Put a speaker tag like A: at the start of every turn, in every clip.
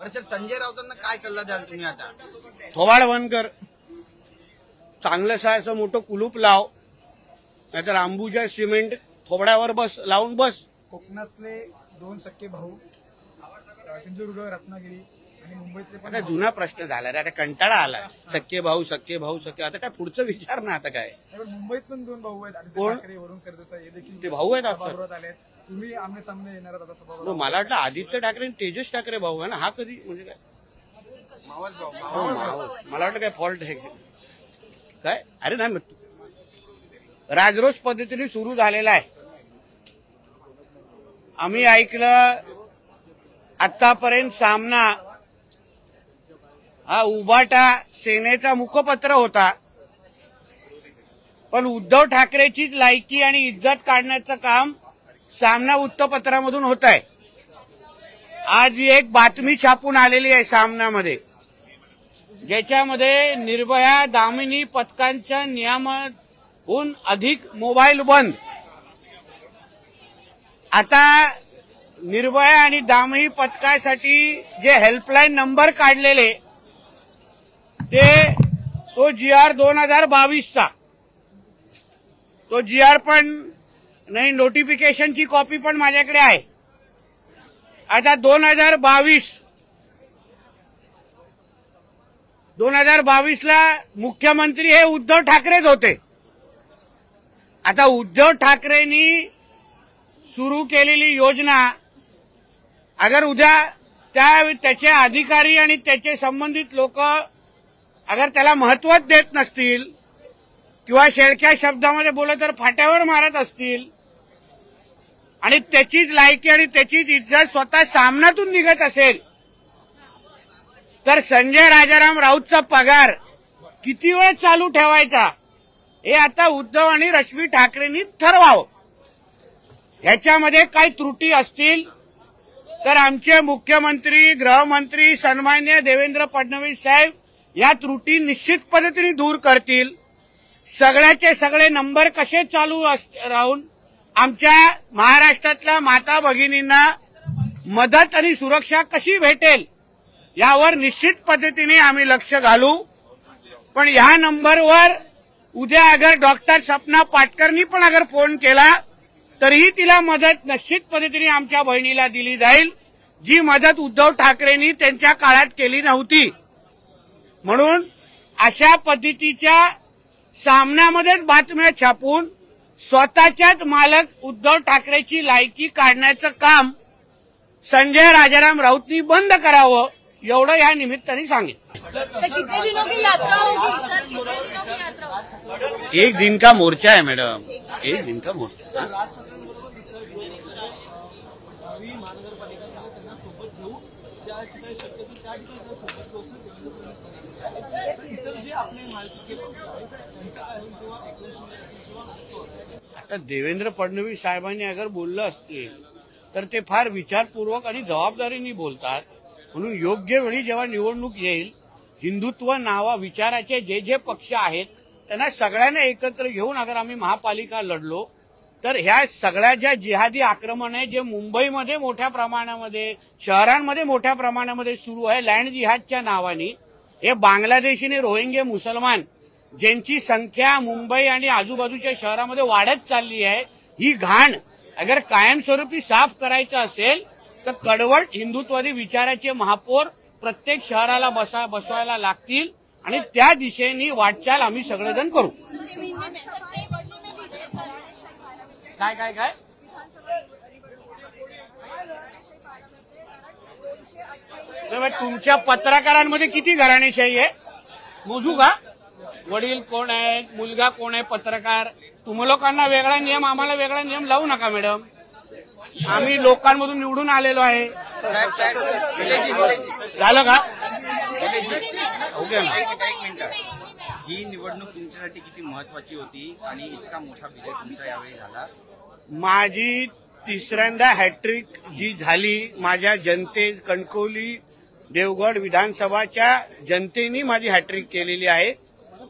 A: Sir Sanjay राऊतांना काय सल्ला द्याल तुम्ही आता?
B: थोबाड बंद कर, चांगलं असं मोठं कुलूप लाव, नाहीतर अंबुजा सिमेंट थोबड्यावर बस लावून बस.
C: कोकणातले दोन सख्खे भाऊ सिंधुदुर्ग रत्नागिरी आणि मुंबईतले पण
B: आता जुना प्रश्न झाला रे, आता कंटाळा आला. सख्खे भाऊ सख्खे भाऊ सख्खे, आता काय पुढचं विचार ना. आता काय
C: मुंबईत पण दोन भाऊ आहेत,
B: कोण?
C: वरुण सरदेसाई हे देखील
B: ते भाऊ आहेत आपण.
C: सभागृहात आले. तुम्ही आमने सामने येणार आता सभागृहात?
B: मला वाटलं आदित्य ठाकरे आणि तेजस ठाकरे भाऊ आहे ना. हा कधी म्हणजे काय
A: मावस भाऊ
B: मला वाटलं काय फॉल्ट आहे काय? अरे नाही, राजरोस पद्धतीने सुरू झालेला आहे. आम्ही ऐकलं आतापर्यंत सामना हा उभाटा सेनेचा मुखपत्र होता, पण उद्धव ठाकरेचीच लायकी आणि इज्जत काढण्याचं काम सामना वृत्तपत्रामधून होत आहे. आज एक बातमी छापून आलेली आहे सामनामध्ये, ज्याच्यामध्ये निर्भया दामिनी पथकांच्या नियमाहून अधिक मोबाईल बंद. आता निर्भया आणि दामिनी पथकासाठी जे हेल्पलाईन नंबर काढलेले तो GR 2022चा तो GR पण नाही, नोटिफिकेशनची कॉपी पण माझ्याकडे आहे. आता 2022ला मुख्यमंत्री हे उद्धव ठाकरेच होते. आता उद्धव ठाकरेंनी सुरू केलेली योजना अगर उद्या त्याचे अधिकारी आणि त्याचे संबंधित लोक अगर त्याला महत्वच देत नसतील किंवा शेळक्या शब्दामध्ये बोलत तर फाट्यावर मारत असतील आणि त्याचीच लायकी आणि त्याचीच इज्जत स्वतः सामनातून निघत असेल, तर संजय राजाराम राऊतचा पगार किती वेळ चालू ठेवायचा हे आता उद्धव आणि रश्मी ठाकरेंनी ठरवावं. ह्याच्यामध्ये काही त्रुटी असतील तर आमचे मुख्यमंत्री गृहमंत्री सन्माननीय देवेंद्र फडणवीस साहेब या त्रुटी निश्चित पद्धतीने दूर करतील. सगळ्याचे सगळे नंबर कसे चालू राहून आमच्या महाराष्ट्रातल्या माता भगिनींना मदत आणि सुरक्षा कशी भेटेल यावर निश्चित पद्धतीने आम्ही लक्ष घालू. पण ह्या नंबरवर उद्या अगर डॉक्टर सपना पाटकरनी पण अगर फोन केला तरीही तिला मदत निश्चित पद्धतीने आमच्या बहिणीला दिली जाईल, जी मदत उद्धव ठाकरेंनी त्यांच्या काळात केली नव्हती. म्हणून अशा पद्धतीच्या सामन्यामध्येच बातम्या छापून स्वतःच्याच मालक उद्धव ठाकरेची लायकी काढण्याचं काम संजय राजाराम राऊतनी बंद करावं, एवढं या निमित्ताने सांगेन.
D: कितने दिनों की यात्रा होगी सर? कितने दिनों की यात्रा?
B: 1 दिन का मोर्चा है मैडम, 1 दिन का मोर्चा. आता देवेंद्र फडणवीस साहेबांनी अगर बोललं असतील तर ते फार विचारपूर्वक आणि जबाबदारीने बोलतात. म्हणून योग्य वेळी जेव्हा निवडणूक येईल, हिंदुत्व नावा विचाराचे जे जे पक्ष आहेत त्यांना सगळ्यांना एकत्र घेऊन अगर आम्ही महापालिका लढलो तर ह्या सगळ्या ज्या जिहादी आक्रमण आहे जे मुंबईमध्ये मोठ्या प्रमाणामध्ये, शहरांमध्ये मोठ्या प्रमाणामध्ये सुरू आहे लँड जिहादच्या नावाने, हे बांगलादेशी आणि रोहिंग्या मुसलमान ज्यांची संख्या मुंबई आणि आजूबाजूच्या शहरामध्ये वाढत चालली आहे, ही घाण अगर कायमस्वरूपी साफ करायचं असेल तर कडवट हिंदुत्ववादी विचाराचे महापौर प्रत्येक शहराला बसवायला लागतील आणि त्या दिशेने वाटचाल आम्ही सगळेजण करू. काय काय काय तुमच्या पत्रकारांमध्ये किती घराणेशाही आहे मोजू का? वडील कोण आहे, मुलगा कोण आहे, पत्रकार. तुम्ही लोकांना वेगळा नियम, आम्हाला वेगळा नियम लावू नका मॅडम. आम्ही लोकांमधून निवडून आलेलो आहे. झालं का?
A: ओके ना. एक मिनिट, ही निवडणूक तुमच्यासाठी किती महत्वाची होती आणि इतका मोठा विजय तुमचा यावेळी झाला?
B: माझी तिसऱ्यांदा हॅट्रिक जी झाली, माझ्या जनते कणकवली देवगड विधानसभाच्या जनतेने माझी हॅट्रिक केलेली आहे.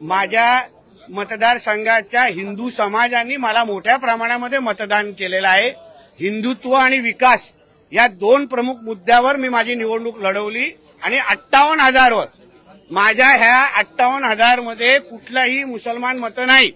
B: माझ्या मतदारसंघाच्या हिंदू समाजाने मला मोठ्या प्रमाणामध्ये मतदान केलेलं आहे. हिंदुत्व आणि विकास या दोन प्रमुख मुद्द्यावर मी माझी निवडणूक लढवली आणि 58,000 वर माझ्या ह्या 58,000 मध्ये कुठलाही मुसलमान मतं नाही.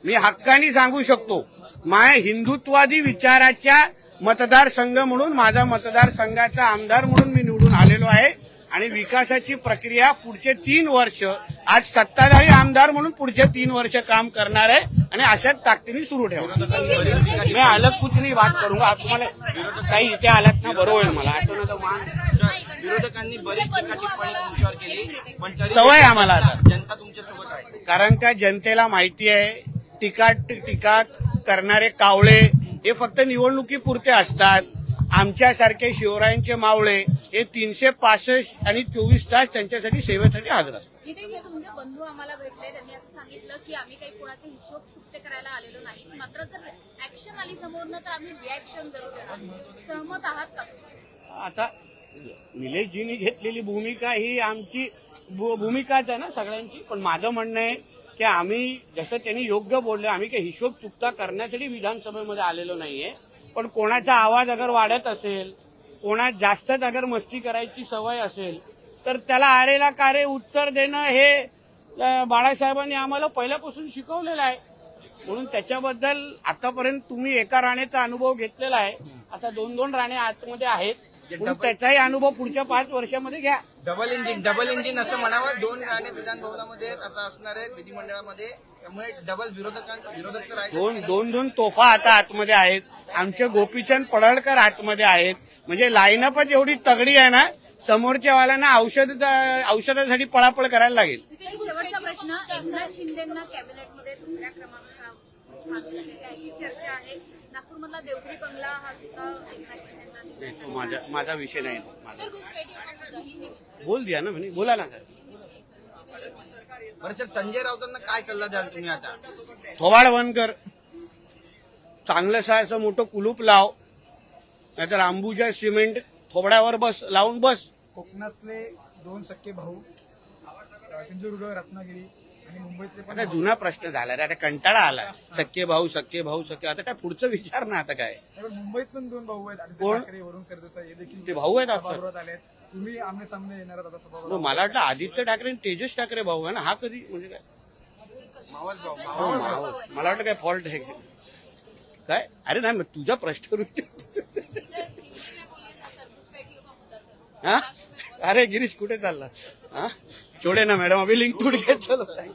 B: मी हक्काने सांगू शकतो माय हिंदुत्वादी विचाराच्या मतदारसंघ म्हणून माझा मतदारसंघाचा आमदार म्हणून मी निवडून आलेलो आहे आणि विकासाची प्रक्रिया पुढचे 3 वर्ष आज सत्ताधारी आमदार म्हणून पुढचे 3 वर्ष काम करणार आहे आणि अशाच ताकदीने सुरू ठेवा. मी अलग कुछ नहीं बात करूंगा. आप तुम्हाला काही इथे आलात ना बरोबर आहे मला आठवण तर मान
A: विरोधकांनी बरीच टीका टिप्पणी तुमच्यावर केली पण तरी
B: सवय आम्हाला आता.
A: जनता तुमच्यासोबत राहील.
B: कारण का जनतेला माहिती आहे टीका करणारे कावळे हे फक्त निवडणुकीपुरते असतात. आमच्यासारखे शिवरायांचे मावळे हे 365 आणि 24 तास त्यांच्यासाठी सेवेसाठी हजर असतात.
D: इथे तुमचे बंधू आम्हाला भेटले, त्यांनी असं सांगितलं की आम्ही काही कोणाचे हिशोब चुकते करायला आलेलो नाही, मात्र जर ऍक्शन आली समोरनं तर आम्ही रिॲक्शन जरूर देणार. सहमत आहात का?
B: आता निलेशजींनी घेतलेली भूमिका ही आमची भूमिकाच आहे ना सगळ्यांची. पण माझं म्हणणं आहे की आम्ही जसं त्यांनी योग्य बोलले आम्ही काही हिशोब चुकता करण्यासाठी विधानसभेमध्ये आलेलो नाहीये. पण कोणाचा आवाज अगर वाढत असेल, कोणात जास्तच अगर मस्ती करायची सवय असेल तर त्याला आरेला कारे उत्तर देणं हे बाळासाहेबांनी आम्हाला पहिल्यापासून शिकवलेलं आहे. म्हणून त्याच्याबद्दल आतापर्यंत तुम्ही एका राणेचा अनुभव घेतलेला आहे. आता 2-2 राणे आतमध्ये आहेत म्हणून त्याचाही अनुभव पुढच्या 5 वर्षामध्ये घ्या.
A: डबल इंजिन असं म्हणावं. 2 राणे विधान भवनामध्ये आता असणार आहेत विधिमंडळामध्ये, त्यामुळे डबल विरोधक तर आहेत.
B: दोन तोफा आता आतमध्ये आहेत. आमचे गोपीचंद पडळकर आतमध्ये आहेत. म्हणजे लाईनअपच एवढी तगडी आहे ना समोरच्या वाल्यांना औषधासाठी पळापळ करायला लागेल.
D: शेवटचा प्रश्न, एकनाथ शिंदेंना कॅबिनेटमध्ये 2ऱ्या क्रमांकावर अशी चर्चा आहे. नागपूरमधला देवगिरी बंगला हा सुद्धा एकनाथ शिंदेंना
B: तो माझा विषय नाही. बोल दिया ना म्हणे, बोला ना सर.
A: बरं सर, संजय राऊतांना काय सल्ला द्याल तुम्ही आता?
B: थोबाड बंद कर, चांगलंसं असं मोठं कुलूप लाव, नाहीतर अंबुजा सिमेंट थोबड्यावर लावून बस.
C: कोकणातले 2 सख्खे भाऊ सिंधुदुर्ग, रत्नागिरी आणि मुंबईतले पण
B: आता जुना प्रश्न झाला रे, आता कंटाळा आला. सख्खे भाऊ आता काय पुढचं विचार ना आता काय.
C: पण मुंबईत पण 2 भाऊ आहेत, आदित्य
B: कोण?
C: ठाकरे, वरुण सरदेसाई हे देखील
B: ते भाऊ आहेत आपले?
C: सभागृहात आलेत. तुम्ही आमने सामने येणार आहात आता सभागृहात.
B: मला वाटलं आदित्य ठाकरे आणि तेजस ठाकरे भाऊ आहे ना. हा कधी म्हणजे काय
A: मावस भाऊ.
B: मला वाटलं काय फॉल्ट आहे काय. अरे नाही मग तुझा प्रश्न हा. अरे गिरीश कुठे चालला हा. छोडे ना मॅडम अभी लिंक टूट गया. चलो नाही